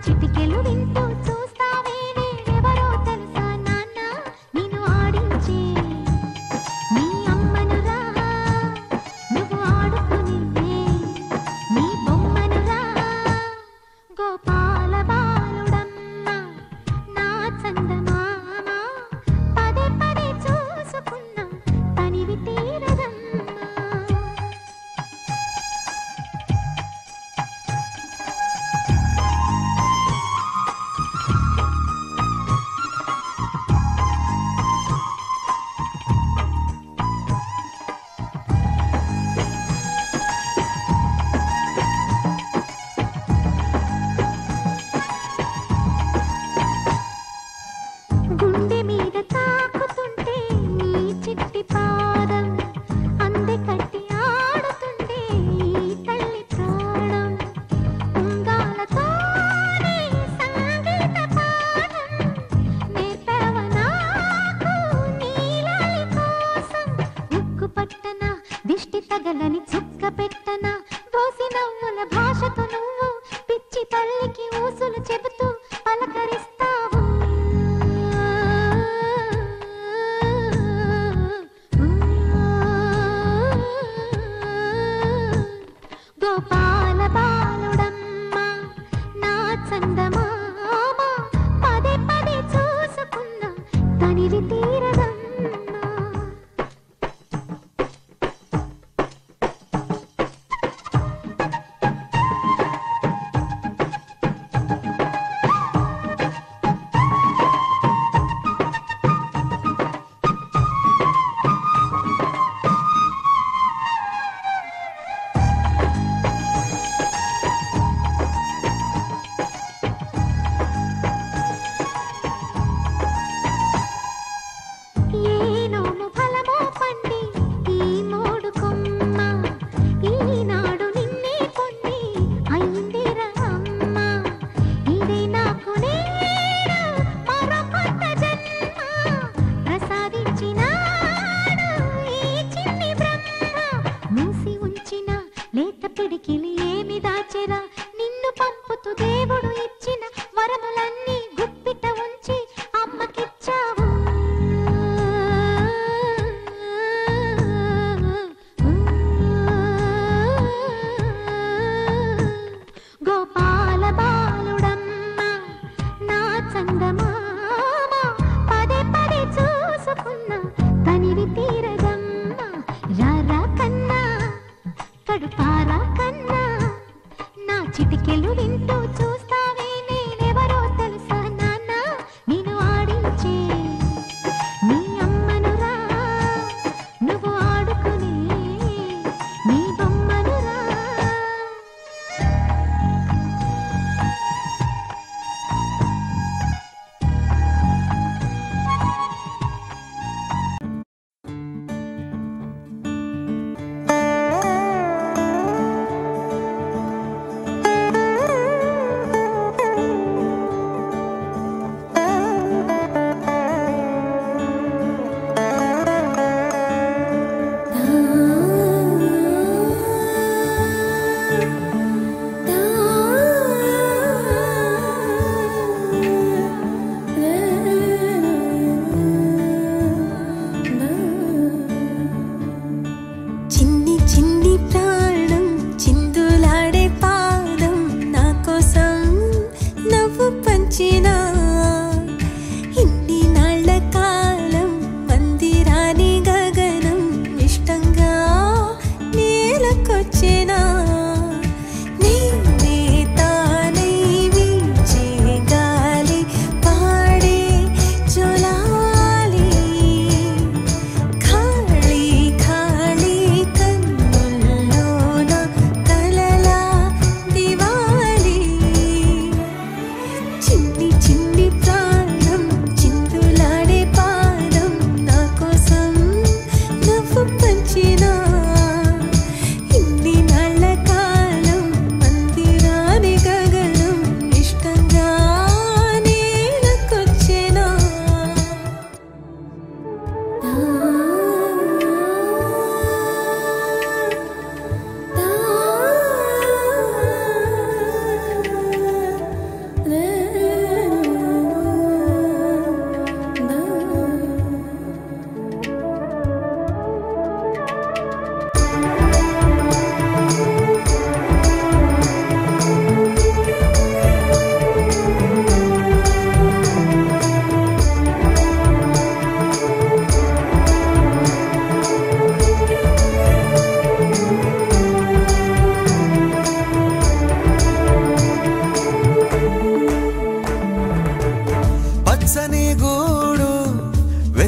చిటికెలు వింటూ చూస్తావే నేనెవరో తెలుసా నాన్న నిన్ను ఆడించే నీ అమ్మనురా నువ్వు ఆడుకునే నీ బొమ్మనురా గోపాల బాలుడమ్మ నా చందమామ పదే పదే చూసుకున్నా తనివి తీరదమ్మా గుండె మీద తాకుతుంటే నీ చిట్టి పాదం అందే కట్టి ఆడుతుంటే ఈ తల్లి ప్రాణం ఉంగాలతోనే సంగీత పాఠం నేర్పావ నాకు నీలాలి కోసం ఉక్కు పట్టన దిష్టి తగలని చుక్క పెట్టన దోసి నవ్వుల భాషతో నువ్వు పిచ్చి తల్లికి ఊసులు చెబుతూ పలకరిస్తావు గోపాల బాలుడమ్మ నా చందమామ పదే పదే చూసుకున్నా తనివి తీరదమ్మా ఏనోము ఫలమో పండి ఈ మోడు కొమ్మ ఈనాడు నిన్నే కొన్ని అయిందిరా అమ్మ ఇదే నాకు నేను మరో కొత్త జన్మ ప్రసాదించినాడు ఈ చిన్ని బ్రహ్మ మూసి ఉంచిన లేత పిడికిలి ఏమి దాచెరా నిన్ను పంపుతూ దేవుడు ఇచ్చిన వరములన్నీ గుప్పిట ఉంచి అమ్మకిచ్చావు గోపాల బాలుడమ్మ నా చందమామ పదే పదే చూసుకున్నా తనివి తీరదమ్మ రారా కన్నా కడుపారా కన్నా నా చిటికెలు వింటూ చూస్తావే నేనెవరో తెలుసా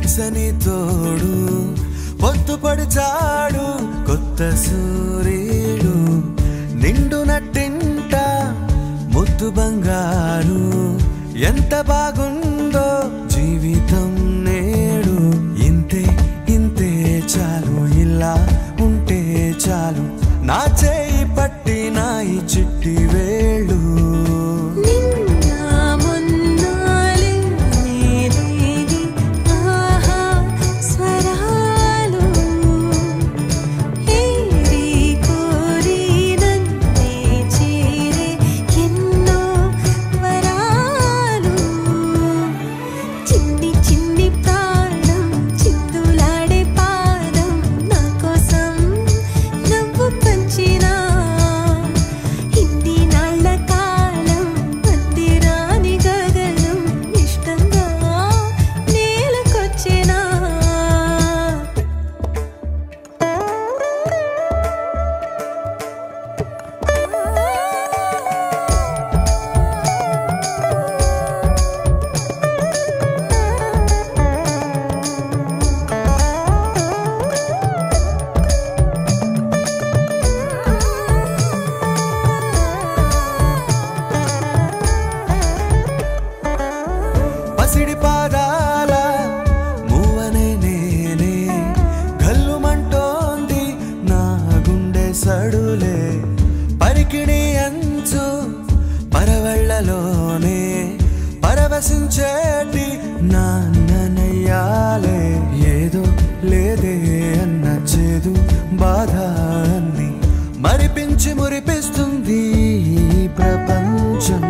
వెచ్చని తోడు పొద్దుపడిచాడు కొత్త సూర్యుడు నిండు నట్టింట ముద్దు బంగారు ఎంత బాగుందో జీవితం నేడు ఇంతే ఇంతే చాలు ఇలా ఉంటే చాలు నా చేయి పట్టి నా ఈ చిట్టి వేళ్ళు పసిడి పాదాల మూవనే నేనే గల్లుమంటోంది నా గుండె సడులే పరికిణి అంచు పరవళ్ళలోనే పరవశించేటి నాన్ననయ్యాలే ఏదో లేదే అన్న చేదు బాధ అన్ని మరిపించి మురిపిస్తుంది ఈ ప్రపంచం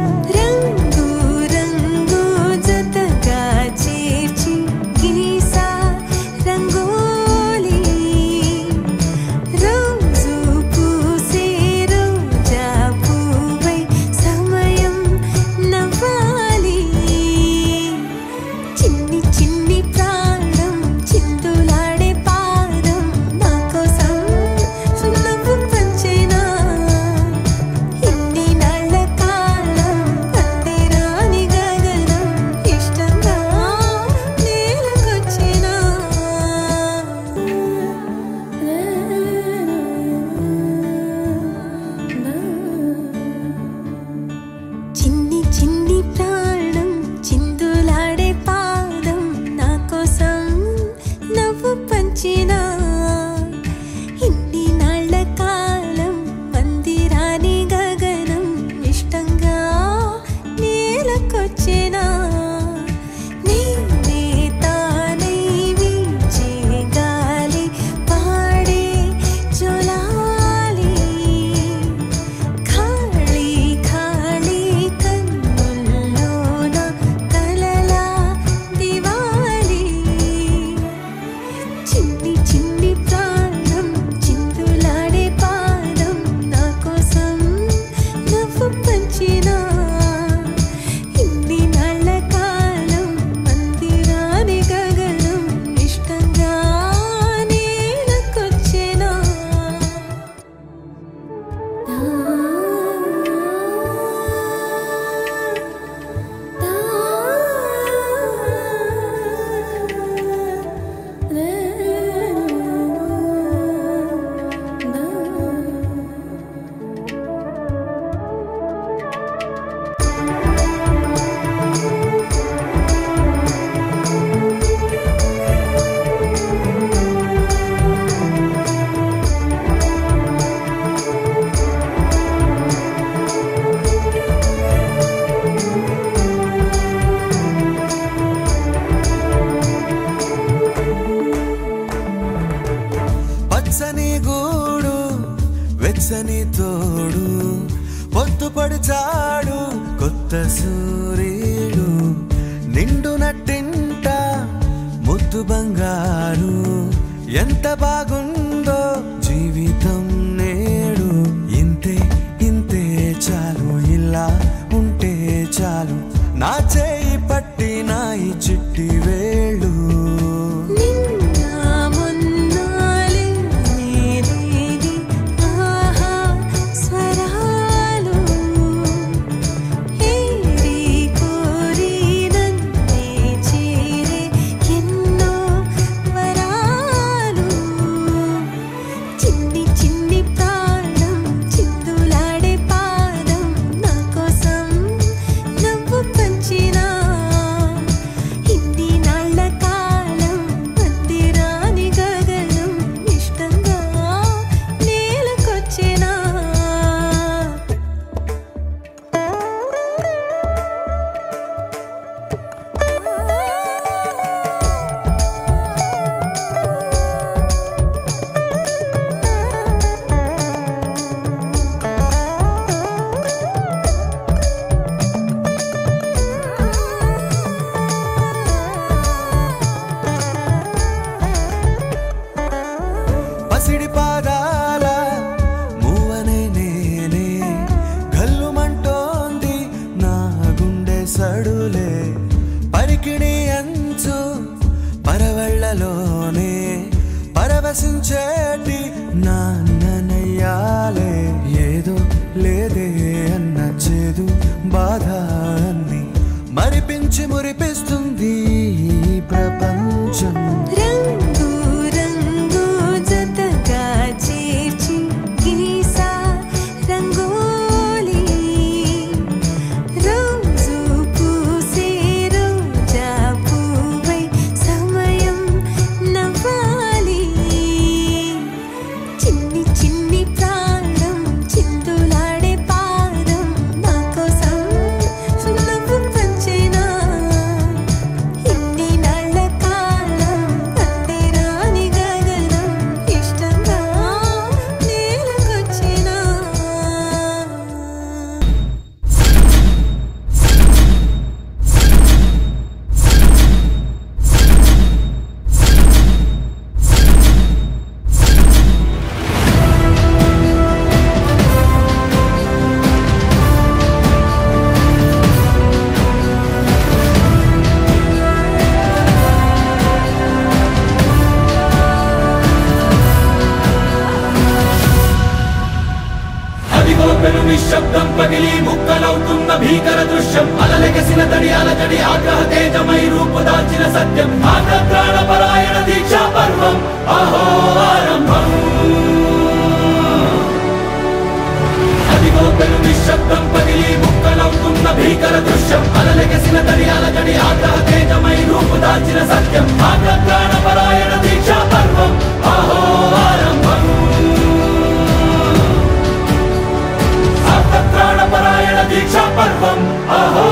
పచ్చని గూడు వెచ్చని తోడు పొద్దుపడిచాడు కొత్త సూర్యుడు నిండు నట్టింట ముద్దు బంగారు ఎంత బాగుందో జీవితం నేడు ఇంతే ఇంతే చాలు ఇలా ఉంటే చాలు నా చేయి పట్టి నా ఈ చిట్టి వేళ్ళు ఎన్నో సడులే పరికిణి అంచు పరవళ్ళలోనే పరవశించేటి నాన్ననయ్యాలే ఏదో లేదే అన్న చేదు బాధ అన్ని మరిపించి మురిపిస్తుంది ఈ ప్రపంచం రంగు రంగు జతగా చేర్చి గీసా రంగోలి రోజు పూసే రోజా పువ్వై సమయం నవ్వాలి చిన్ని చిన్ని ప్రాణం చిందులాడే పాదం నా కోసం సున్నపు పంచేనా ఇన్ని నాళ్ళ కాలం అంతేరాని గగనం ఇష్టంగా నేలకొచ్చినా అదిగో పెను నిశ్శబ్దం పగిలి ముక్కలవుతున్న భీకర దృశ్యం అలలెగసిన తడి అలజడి ఆగ్రహ తేజమై రూపుదాల్చిన సత్యం ఆగ్రహప్రాణపరాయణ దీక్షా పర్వం అహో ఆరంభం అదిగో పెను నిశ్శబ్దం పగిలి ముక్కలవుతున్న భీకర దృశ్యం అలలెగసిన తడి అలజడి ఆగ్రహ తేజమై రూపుదాల్చిన సత్యం ఆగ్రహప్రాణపరాయణ దీక్షా పర్వం అహో ఆరంభం ప్రాణపరాయణ దీక్షా పర్వం అహో